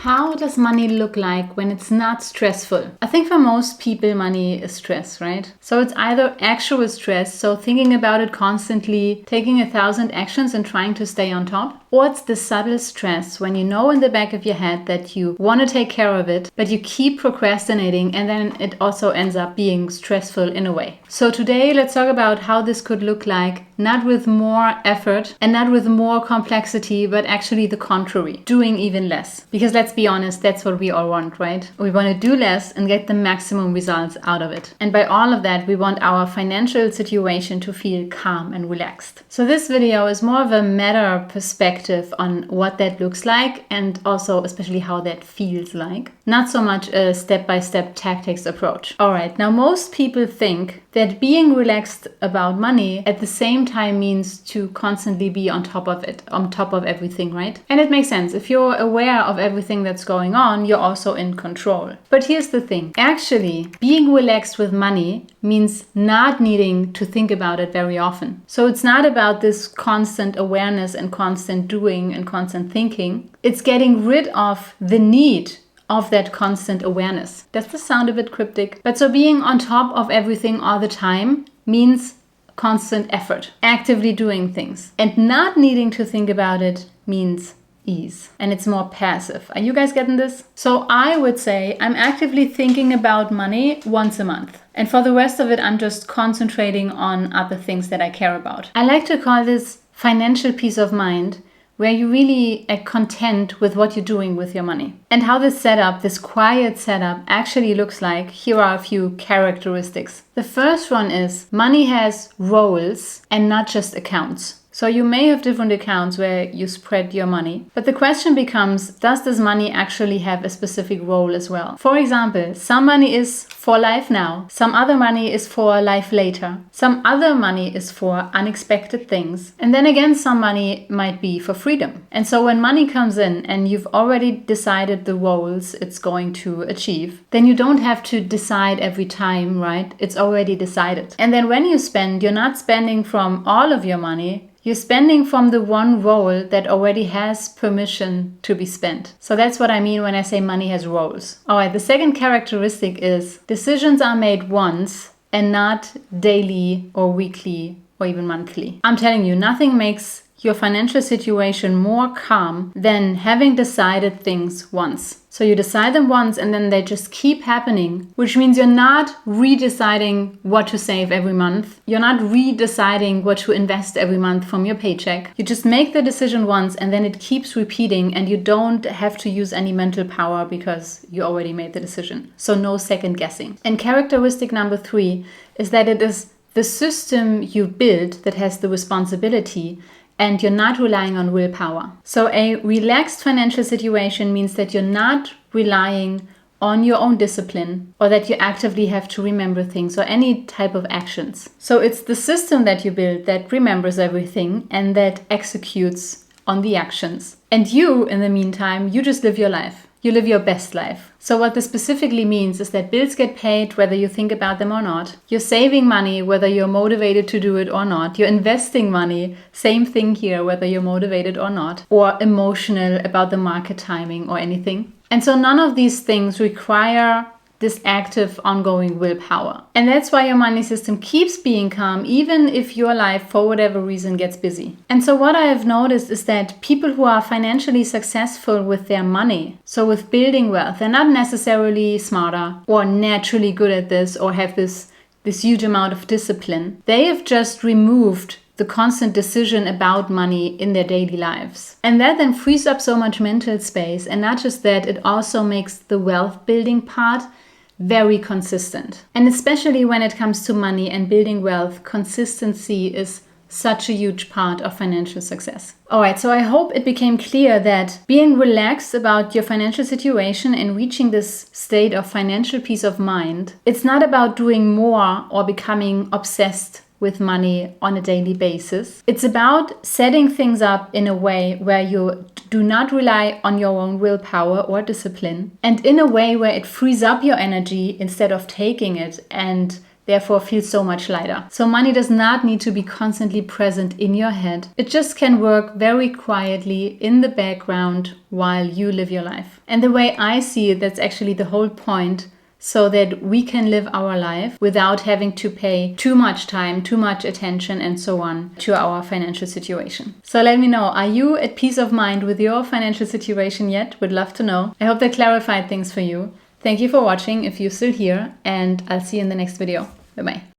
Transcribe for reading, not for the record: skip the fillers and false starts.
How does money look like when it's not stressful? I think for most people, money is stress, right? So it's either actual stress, so thinking about it constantly, taking 1,000 actions and trying to stay on top, or it's the subtle stress when you know in the back of your head that you want to take care of it, but you keep procrastinating and then it also ends up being stressful in a way. So today, let's talk about how this could look like, not with more effort and not with more complexity, but actually the contrary, doing even less. Because let's be honest, that's what we all want, right? We want to do less and get the maximum results out of it. And by all of that, we want our financial situation to feel calm and relaxed. So this video is more of a meta perspective on what that looks like and also especially how that feels like. Not so much a step-by-step tactics approach. All right, now most people think that being relaxed about money at the same time means to constantly be on top of it, on top of everything, right? And it makes sense. If you're aware of everything that's going on, you're also in control. But here's the thing. Actually, being relaxed with money means not needing to think about it very often. So it's not about this constant awareness and constant doing and constant thinking. It's getting rid of the need of that constant awareness. Does this sound a bit cryptic? But so being on top of everything all the time means constant effort, actively doing things. And not needing to think about it means ease. And it's more passive. Are you guys getting this? So I would say I'm actively thinking about money once a month. And for the rest of it, I'm just concentrating on other things that I care about. I like to call this financial peace of mind, where you really are content with what you're doing with your money. And how this setup, this quiet setup, actually looks like, here are a few characteristics. The first one is money has roles and not just accounts. So you may have different accounts where you spread your money, but the question becomes, does this money actually have a specific role as well? For example, some money is for life now, some other money is for life later, some other money is for unexpected things, and then again some money might be for freedom. And so when money comes in and you've already decided the roles it's going to achieve, then you don't have to decide every time, right? It's already decided. And then when you spend, you're not spending from all of your money, you're spending from the one role that already has permission to be spent. So that's what I mean when I say money has roles. All right, the second characteristic is decisions are made once and not daily or weekly or even monthly. I'm telling you, nothing makes your financial situation more calm than having decided things once. So you decide them once and then they just keep happening, which means you're not redeciding what to save every month. You're not redeciding what to invest every month from your paycheck. You just make the decision once and then it keeps repeating and you don't have to use any mental power because you already made the decision. So no second guessing. And characteristic number 3 is that it is the system you build that has the responsibility, and you're not relying on willpower. So a relaxed financial situation means that you're not relying on your own discipline or that you actively have to remember things or any type of actions. So it's the system that you build that remembers everything and that executes on the actions. And you, in the meantime, you just live your life. You live your best life. So what this specifically means is that bills get paid whether you think about them or not. You're saving money whether you're motivated to do it or not. You're investing money, same thing here, whether you're motivated or not, or emotional about the market timing or anything. And so none of these things require this active ongoing willpower. And that's why your money system keeps being calm even if your life for whatever reason gets busy. And so what I have noticed is that people who are financially successful with their money, so with building wealth, they're not necessarily smarter or naturally good at this or have this huge amount of discipline. They have just removed the constant decision about money in their daily lives. And that then frees up so much mental space. And not just that, it also makes the wealth building part very consistent. And especially when it comes to money and building wealth, consistency is such a huge part of financial success. All right, so I hope it became clear that being relaxed about your financial situation and reaching this state of financial peace of mind, it's not about doing more or becoming obsessed with money on a daily basis. It's about setting things up in a way where you do not rely on your own willpower or discipline, and in a way where it frees up your energy instead of taking it and therefore feel so much lighter. So money does not need to be constantly present in your head. It just can work very quietly in the background while you live your life. And the way I see it, that's actually the whole point, so that we can live our life without having to pay too much time, too much attention, and so on to our financial situation. So let me know, are you at peace of mind with your financial situation yet? Would love to know. I hope that clarified things for you. Thank you for watching if you're still here, and I'll see you in the next video. Bye-bye.